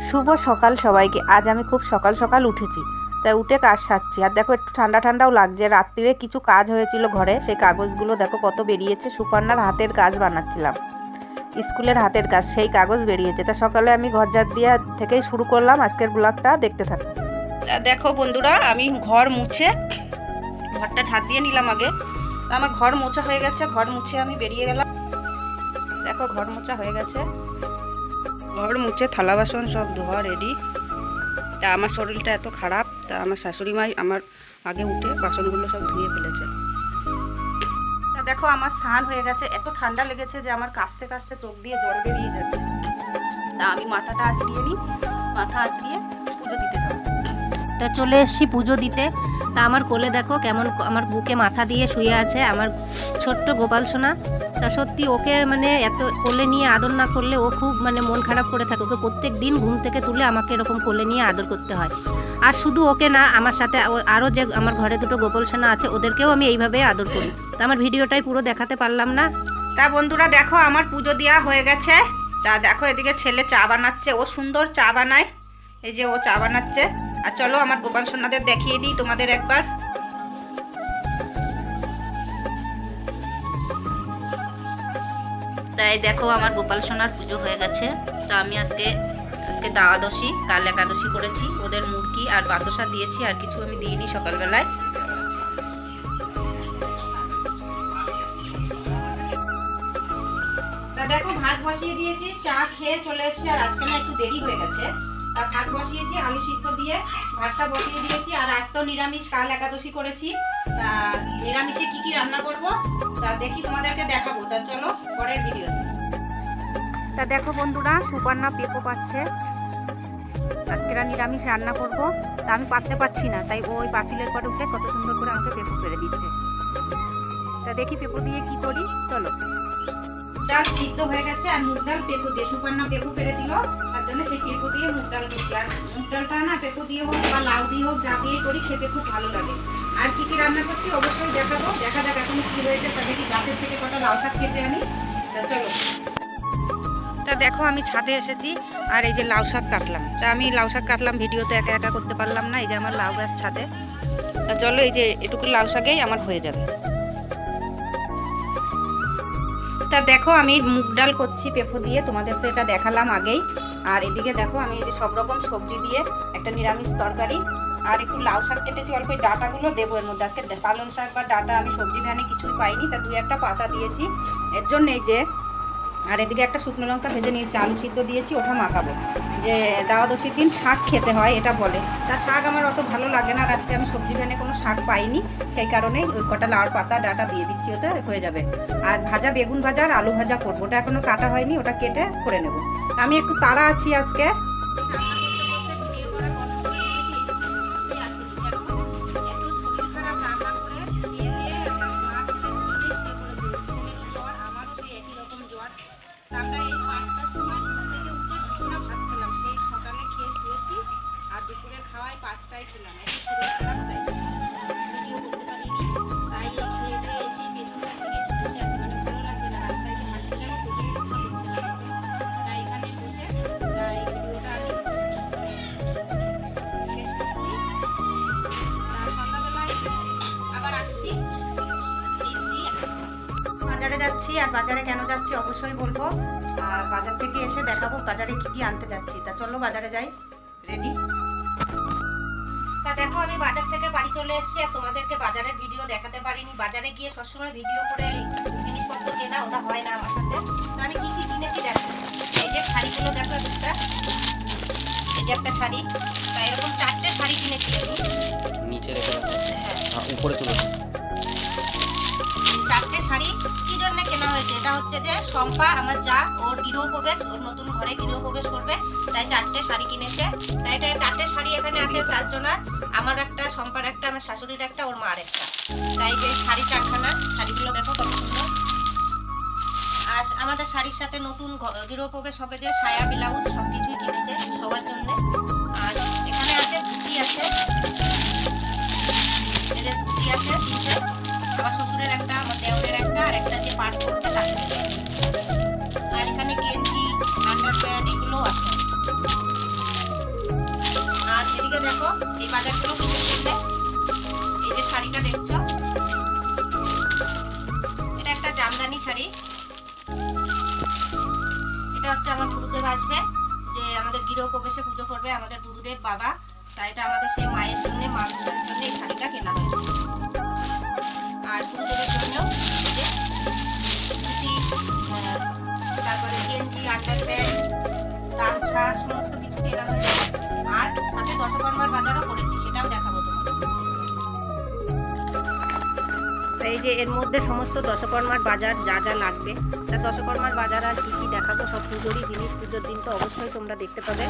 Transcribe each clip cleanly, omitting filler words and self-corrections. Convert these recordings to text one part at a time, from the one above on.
শুভ সকাল সবাইকে। আজ আমি খুব সকাল সকাল উঠেছি, তাই উঠে কাজ সারছি। আর দেখো একটু ঠান্ডা ঠান্ডাও লাগছে। রাত্রিরে কিছু কাজ হয়েছিল ঘরে, সেই কাগজগুলো দেখো কত বেরিয়েছে। সুপর্ণার হাতের কাজ বানাচ্ছিলাম, স্কুলের হাতের কাজ, সেই কাগজ বেরিয়েছে। তা সকালে আমি ঘর ঝাড় দিয়া থেকেই শুরু করলাম আজকের ব্লগটা, দেখতে থাকো। দেখো বন্ধুরা, আমি ঘর মুছে ঘরটা ঝাড় দিয়ে নিলাম আগে। তা আমার ঘর মোছা হয়ে গেছে, ঘর মুছে আমি বেরিয়ে গেলাম। দেখো ঘর মোছা হয়ে গেছে, ঘর মুছে থালা বাসন সব ধোয়া রেডি। তা আমার শরীরটা এত খারাপ, তা আমার শাশুড়ি মাই আমার আগে উঠে বাসনগুলো সব ধুয়ে ফেলেছে। তা দেখো আমার স্নান হয়ে গেছে। এত ঠান্ডা লেগেছে যে আমার কাস্তে কাস্তে চোখ দিয়ে জল বেরিয়ে যাচ্ছে। তা আমি মাথাটা আঁচড়িয়ে নিই, মাথা আঁচড়িয়ে পুজো দিতে যাবো। তা চলে এসছি পুজো দিতে। তা আমার কোলে দেখো কেমন আমার বুকে মাথা দিয়ে শুয়ে আছে আমার ছোট্ট গোপাল সোনা। তা সত্যি ওকে মানে এত কোলে নিয়ে আদর না করলে ও খুব মানে মন খারাপ করে থাকে। ওকে প্রত্যেক দিন ঘুম থেকে তুলে আমাকে এরকম কোলে নিয়ে আদর করতে হয়। আর শুধু ওকে না, আমার সাথে আরও যে আমার ঘরে দুটো গোপাল সোনা আছে ওদেরকেও আমি এইভাবে আদর করি। তা আমার ভিডিওটাই পুরো দেখাতে পারলাম না। তা বন্ধুরা দেখো আমার পুজো দেওয়া হয়ে গেছে। তা দেখো এদিকে ছেলে চা বানাচ্ছে, ও সুন্দর চা বানায়, এই যে ও চা বানাচ্ছে। আর চলো আমার গোপাল সোনাদের দেখিয়ে দিই তোমাদের একবার। তাই দেখো আমার গোপাল সোনার পুজো হয়ে গেছে। তা আমি আজকে দ্বাদশী, কাল একাদশী করেছি। ওদের মুরগি আর বাতাসা দিয়েছি, আর কিছু আমি দিইনি সকালবেলায়। তা দেখো ভাত বসিয়ে দিয়েছি, চা খেয়ে চলে এসেছি। আর আজকে না একটু দেরি হয়ে গেছে। তা ভাত বসিয়েছি, আলু সিদ্ধ দিয়ে ভাতটা বসিয়ে দিয়েছি। আর আজ তো নিরামিষ, কাল একাদশী করেছি। তা নিরামিষে কি কি রান্না করব তা দেখি, তোমাদেরকে দেখাবো। তা চলো পরের ভিডিওতে। তা দেখো বন্ধুরা, সুপর্ণা পেঁপো পাচ্ছে। আজকে নিরামিষ রান্না করব। তা আমি পাততে পারছি না, তাই ওই পাঁচিলের পরে উঠে কত সুন্দর করে আমাকে পেঁপো পেরে দিচ্ছে। তা দেখি পেঁপো দিয়ে কি করি, চলো। ডাল সিদ্ধ হয়ে গেছে, আর মুগ ডাল পেঁপো দিয়ে, সুপর্ণা পেঁপো পেরে দিল, তার জন্য সেই পেঁপো দিয়ে মুগ ডাল করছি। আর মুগ ডালটা না পেঁপো দিয়ে হোক বা লাউ দিয়ে হোক, যা দিয়ে করি খেতে খুব ভালো লাগে। আর কি কি রান্না করছি অবশ্যই দেখাবো। দেখা যাক এখন কি হয়েছে। তা দেখি গাছের থেকে কটা লাউ শাক কেটে আনি। তা চলো। তা দেখো আমি ছাদে এসেছি, আর এই যে লাউ শাক কাটলাম। তা আমি লাউ শাক কাটলাম, ভিডিওতে একা একা করতে পারলাম না। এই যে আমার লাউ গাছ ছাদে। তা চলো, এই যে এটুকু লাউ শাকেই আমার হয়ে যাবে। তা দেখো আমি মুগ ডাল করছি পেঁপো দিয়ে, তোমাদের তো এটা দেখালাম আগেই। আর এদিকে দেখো আমি এই যে সব রকম সবজি দিয়ে একটা নিরামিষ তরকারি, আর একটু লাউ শাক কেটেছি অল্প। এই ডাঁটাগুলো দেবো এর মধ্যে। আজকে পালং শাক বা ডাঁটা আমি সবজি ভ্যানে কিছুই পাইনি, তা দুই একটা পাতা দিয়েছি এর জন্য। এই যে আর এদিকে একটা শুকনো লঙ্কা ভেজে নিয়েছি, আলু সিদ্ধ দিয়েছি, ওটা মাখাবো। যে দ্বাদশীর দিন শাক খেতে হয় এটা বলে, তা শাক আমার অত ভালো লাগে না। আর আজকে আমি সবজি ভ্যানে কোনো শাক পাইনি, সেই কারণেই ওই কটা লাউর পাতা ডাঁটা দিয়ে দিচ্ছি, ওতে হয়ে যাবে। আর ভাজা বেগুন ভাজা আর আলু ভাজা করবো, ওটা এখনো কাটা হয়নি, ওটা কেটে করে নেব। আমি একটু তাড়া আছি আজকে। আমরা এই 5টার সময় ঘুম থেকে উঠে দুপুরে ভাত খেলাম, সেই সকালে খেয়ে শুয়েছি। আর দুপুরের খাওয়াই 5টায় খেলাম। ভিডিও করতে পারিনি, তাই এই খেয়ে দিয়ে এসে পেছনটার দিকে একটু বসে আছি। মানে ভালো লাগছে না, রাস্তায় যে হাঁটতে যাবো তোকে ইচ্ছা করছে না, তাই এখানে বসে এই ভিডিওটা আমি শেষ করছি। সন্ধ্যাবেলায় আবার আসছি। বাজারে যাচ্ছি, আর বাজারে কেন যাচ্ছি অবশ্যই বলবো। আর বাজার থেকে এসে দেখাবো বাজারে কি কি আনতে যাচ্ছি। তা চলো বাজারে যাই, রেডি। তা দেখো আমি বাজার থেকে বাড়ি চলে এসেছি, আর তোমাদেরকে বাজারের ভিডিও দেখাতে পারিনি। বাজারে গিয়ে সবসময় ভিডিও করে জিনিসপত্র কেনা ওটা হয় না আমার সাথে। তা আমি কি কি কিনেছি দেখো। এই যে শাড়িগুলো দেখো, একটা এই যে একটা শাড়ি। তা এরকম 4টে শাড়ি কিনেছি আমি। নিচে রেখে দাও, হ্যাঁ উপরে তুলে দাও। 4টে শাড়ি কি জন্য কেনা হয়েছে, এটা হচ্ছে যে শম্পা আমার যা, ওর গৃহপ্রবেশ, ওর নতুন ঘরে গৃহপ্রবেশ করবে, তাই 4টে শাড়ি কিনেছে। তাই এটা 4টে শাড়ি এখানে আছে 4 জনের, আমার একটা, শম্পার একটা, আমার শাশুড়ির একটা, ওর মার একটা। তাই যে শাড়ি 4খানা, শাড়িগুলো দেখো কত সুন্দর। আর আমাদের শাড়ির সাথে নতুন গৃহপ্রবেশ হবে যে সায়া ব্লাউজ সব কিছুই কিনেছে সবার জন্য। আর এখানে আছে ধুতি, আছে এই যে ধুতি আছে তিনটে, আমার শ্বশুরের একটা, আমার দেওরের একটা, আর একটা যে পাট করবে তাকে। আর এখানে গেঞ্জি, আন্ডারপ্যান্ট এগুলোও আছে। দেখো এই বাজারগুলো কিসের জন্য। এই যে শাড়িটা দেখছো, এটা একটা জামদানি শাড়ি। এটা হচ্ছে আমার গুরুদেব আসবে, যে আমাদের গৃহপ্রবেশে পুজো করবে আমাদের গুরুদেব বাবা, তাই এটা আমাদের সেই মায়ের জন্য, মা গুরুদেবের জন্য এই শাড়িটা কেনা হয়েছে। আর গুরুদেবের জন্যও এই যে ধুতি, তারপরে গেঞ্জি, আন্ডারপ্যান্ট, গামছা সমস্ত কিছু কেনা হয়েছে। আর সাথে দশকর্মার বাজারও করেছি, সেটাও দেখাবো তোমাদের। এই যে এর মধ্যে সমস্ত দশকর্মার বাজার যা যা লাগবে, তা দশকর্মার বাজার আর কী কী দেখাবো, সব পুজোরই জিনিস, পুজোর দিন তো অবশ্যই তোমরা দেখতে পাবে।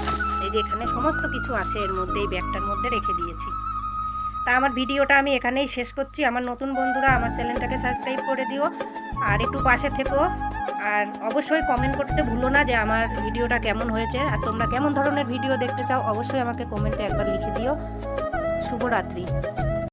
এই যে এখানে সমস্ত কিছু আছে এর মধ্যে, এই ব্যাগটার মধ্যে রেখে দিয়েছি। তা আমার ভিডিওটা আমি এখানেই শেষ করছি। আমার নতুন বন্ধুরা আমার চ্যানেলটাকে সাবস্ক্রাইব করে দিও আর একটু পাশে থেকো। আর অবশ্যই কমেন্ট করতে ভুলো না যে আমার ভিডিওটা কেমন হয়েছে, আর তোমরা কেমন ধরনের ভিডিও দেখতে চাও অবশ্যই আমাকে কমেন্টে একবার লিখে দিও। শুভরাত্রি।